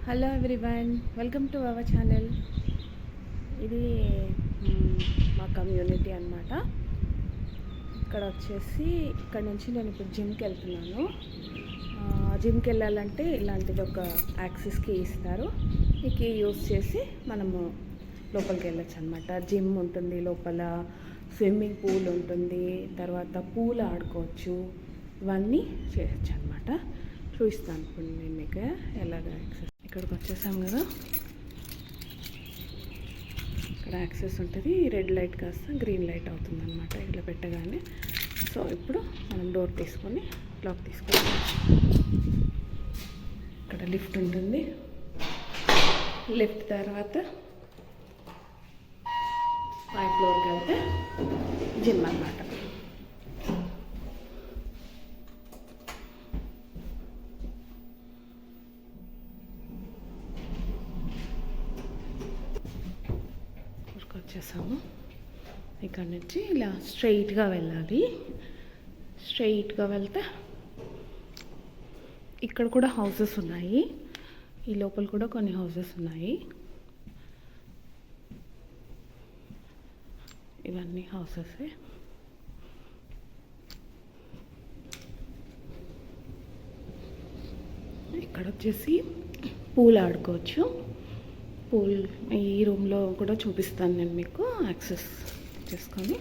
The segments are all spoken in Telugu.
Hello everyone, welcome to our channel. ఇది మా కమ్యూనిటీ అన్నమాట. ఇక్కడ వచ్చేసి ఇక్కడ నుంచి నేను ఇప్పుడు జిమ్కి వెళ్తున్నాను. జిమ్కి వెళ్ళాలంటే ఇలాంటిది ఒక యాక్సెస్ కీ ఇస్తారు. ఈ కీ యూస్ చేసి మనము లోపలికి వెళ్ళొచ్చు అనమాట. జిమ్ ఉంటుంది, లోపల స్విమ్మింగ్ పూల్ ఉంటుంది, తర్వాత పూల్ ఆడుకోవచ్చు, ఇవన్నీ చేయొచ్చు అనమాట. చూపిస్తాను ఇప్పుడు నేను మీకు ఎలాగ యాక్సెస్. ఇక్కడికి వచ్చేసాం కదా, ఇక్కడ యాక్సెస్ ఉంటుంది. రెడ్ లైట్ కాస్త గ్రీన్ లైట్ అవుతుంది అనమాట ఇట్లా పెట్టగానే. సో ఇప్పుడు మనం డోర్ తీసుకొని లాక్ తీసుకొని ఇక్కడ లిఫ్ట్ ఉంటుంది. లిఫ్ట్ తర్వాత 5th ఫ్లోర్కి వెళ్తే జిమ్ అన్నమాట. వచ్చేసాము. ఇక్కడ నుంచి ఇలా స్ట్రైట్గా వెళ్ళాలి. స్ట్రైట్గా వెళ్తే ఇక్కడ కూడా హౌసెస్ ఉన్నాయి. ఈ లోపల కూడా కొన్ని హౌసెస్ ఉన్నాయి. ఇవన్నీ హౌసెస్. ఇక్కడ వచ్చేసి పూల్ ఆడుకోవచ్చు. పూల్ ఈ రూమ్లో కూడా చూపిస్తాను నేను మీకు. యాక్సెస్ చేసుకొని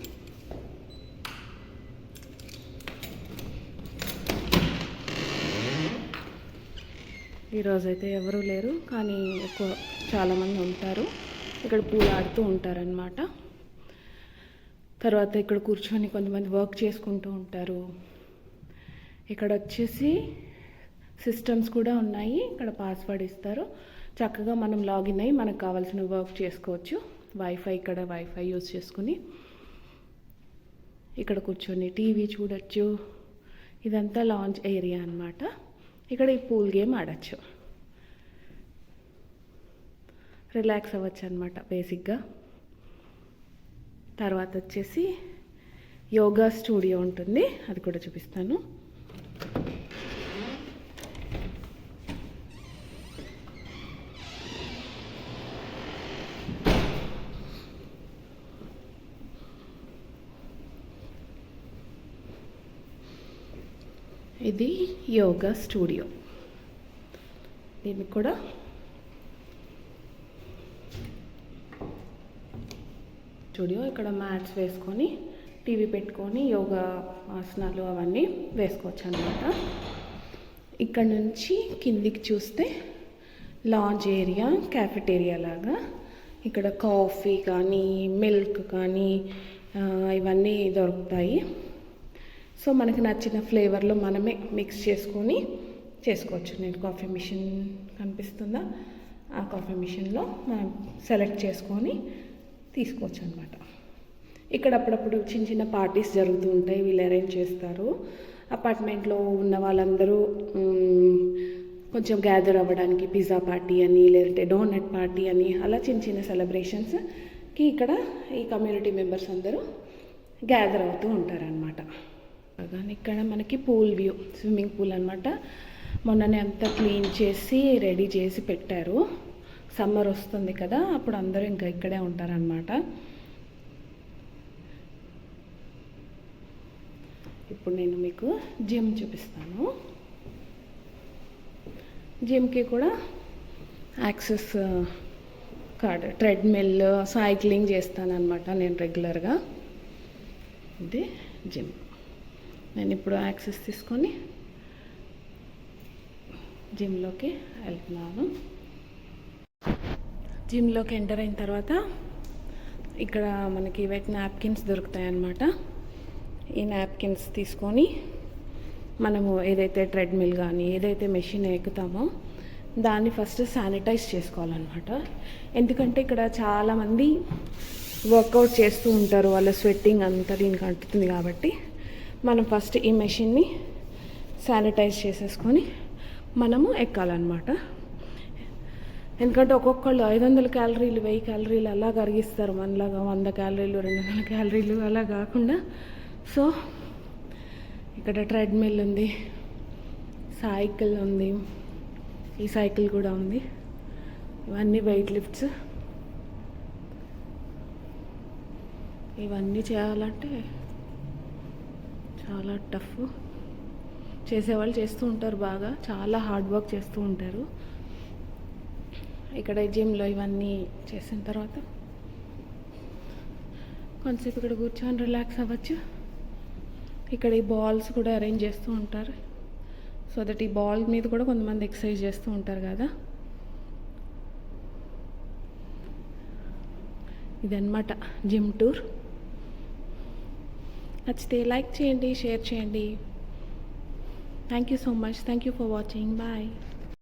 ఈరోజైతే ఎవరూ లేరు, కానీ చాలామంది ఉంటారు. ఇక్కడ పూల్ ఆడుతూ ఉంటారనమాట. తర్వాత ఇక్కడ కూర్చొని కొంతమంది వర్క్ చేసుకుంటూ ఉంటారు. ఇక్కడ వచ్చేసి సిస్టమ్స్ కూడా ఉన్నాయి. ఇక్కడ పాస్వర్డ్ ఇస్తారు. చక్కగా మనం లాగిన్ అయ్యి మనకు కావాల్సిన వర్క్ చేసుకోవచ్చు. ఇక్కడ వైఫై యూజ్ చేసుకుని ఇక్కడ కూర్చొని టీవీ చూడొచ్చు. ఇదంతా లాంచ్ ఏరియా అన్నమాట. ఇక్కడ ఈ పూల్ గేమ్ ఆడచ్చు, రిలాక్స్ అవ్వచ్చు అనమాట బేసిక్గా. తర్వాత వచ్చేసి యోగా స్టూడియో ఉంటుంది, అది కూడా చూపిస్తాను. ఇది యోగా స్టూడియో. దీనికి కూడా ఇక్కడ మ్యాట్స్ వేసుకొని టీవీ పెట్టుకొని యోగా ఆసనాలు అవన్నీ వేసుకోవచ్చు అన్నమాట. ఇక్కడ నుంచి కిందికి చూస్తే లాంజ్ ఏరియా, క్యాఫెటేరియా లాగా. ఇక్కడ కాఫీ కానీ మిల్క్ కానీ ఇవన్నీ దొరుకుతాయి. సో మనకి నచ్చిన ఫ్లేవర్లో మనమే మిక్స్ చేసుకొని చేసుకోవచ్చు. నేను కాఫీ మిషన్ కనిపిస్తుందా, ఆ కాఫీ మిషన్లో మనం సెలెక్ట్ చేసుకొని తీసుకోవచ్చు అనమాట. ఇక్కడ అప్పుడప్పుడు చిన్న చిన్న పార్టీస్ జరుగుతూ ఉంటాయి, వీళ్ళు అరేంజ్ చేస్తారు. అపార్ట్మెంట్లో ఉన్న వాళ్ళందరూ కొంచెం గ్యాదర్ అవ్వడానికి పిజ్జా పార్టీ అని, లేదంటే డోనట్ పార్టీ అని, అలా చిన్న చిన్న సెలబ్రేషన్స్కి ఇక్కడ ఈ కమ్యూనిటీ మెంబర్స్ అందరూ గ్యాదర్ అవుతూ ఉంటారనమాట. కానీ ఇక్కడ మనకి పూల్ వ్యూ, స్విమ్మింగ్ పూల్ అనమాట. మొన్ననే అంతా క్లీన్ చేసి రెడీ చేసి పెట్టారు. సమ్మర్ వస్తుంది కదా, అప్పుడు అందరూ ఇంకా ఇక్కడే ఉంటారనమాట. ఇప్పుడు నేను మీకు జిమ్ చూపిస్తాను. జిమ్కి కూడా యాక్సెస్ కార్డ్, ట్రెడ్మిల్, సైక్లింగ్ చేస్తానన్నమాట నేను రెగ్యులర్గా. ఇది జిమ్. నేను ఇప్పుడు యాక్సెస్ తీసుకొని జిమ్లోకి వెళ్తున్నాను. జిమ్లోకి ఎంటర్ అయిన తర్వాత ఇక్కడ మనకి వెట్ నాప్కిన్స్ దొరుకుతాయి అన్నమాట. ఈ నాప్కిన్స్ తీసుకొని మనము ఏదైతే ట్రెడ్మిల్ కానీ ఏదైతే మెషిన్ ఎక్కుతామో దాన్ని ఫస్ట్ శానిటైజ్ చేసుకోవాలన్నమాట. ఎందుకంటే ఇక్కడ చాలామంది వర్కౌట్ చేస్తూ ఉంటారు, వాళ్ళ స్వెట్టింగ్ అంతా దీనికి అంటుతుంది. కాబట్టి మనం ఫస్ట్ ఈ మెషిన్ని శానిటైజ్ చేసేసుకొని మనము ఎక్కాలన్నమాట. ఎందుకంటే ఒక్కొక్కళ్ళు 500 క్యాలరీలు 1000 క్యాలరీలు అలా కరిగిస్తారు. మనలాగా 100 క్యాలరీలు 200 క్యాలరీలు అలా కాకుండా. సో ఇక్కడ ట్రెడ్మిల్ ఉంది, సైకిల్ ఉంది, ఈ సైకిల్ కూడా ఉంది. ఇవన్నీ వెయిట్ లిఫ్ట్స్. ఇవన్నీ చేయాలంటే చాలా టఫ్. చేసేవాళ్ళు చేస్తూ ఉంటారు, బాగా చాలా హార్డ్ వర్క్ చేస్తూ ఉంటారు. ఇక్కడ జిమ్లో ఇవన్నీ చేసిన తర్వాత కొంతసేపు ఇక్కడ కూర్చొని రిలాక్స్ అవ్వచ్చు. ఇక్కడ ఈ బాల్స్ కూడా అరేంజ్ చేస్తూ ఉంటారు, సో దట్ ఈ బాల్ మీద కూడా కొంతమంది ఎక్సర్సైజ్ చేస్తూ ఉంటారు కదా. ఇదన్నమాట జిమ్ టూర్. నచ్చితే లైక్ చేయండి, షేర్ చేయండి. Thank you so much. Thank you for watching. Bye.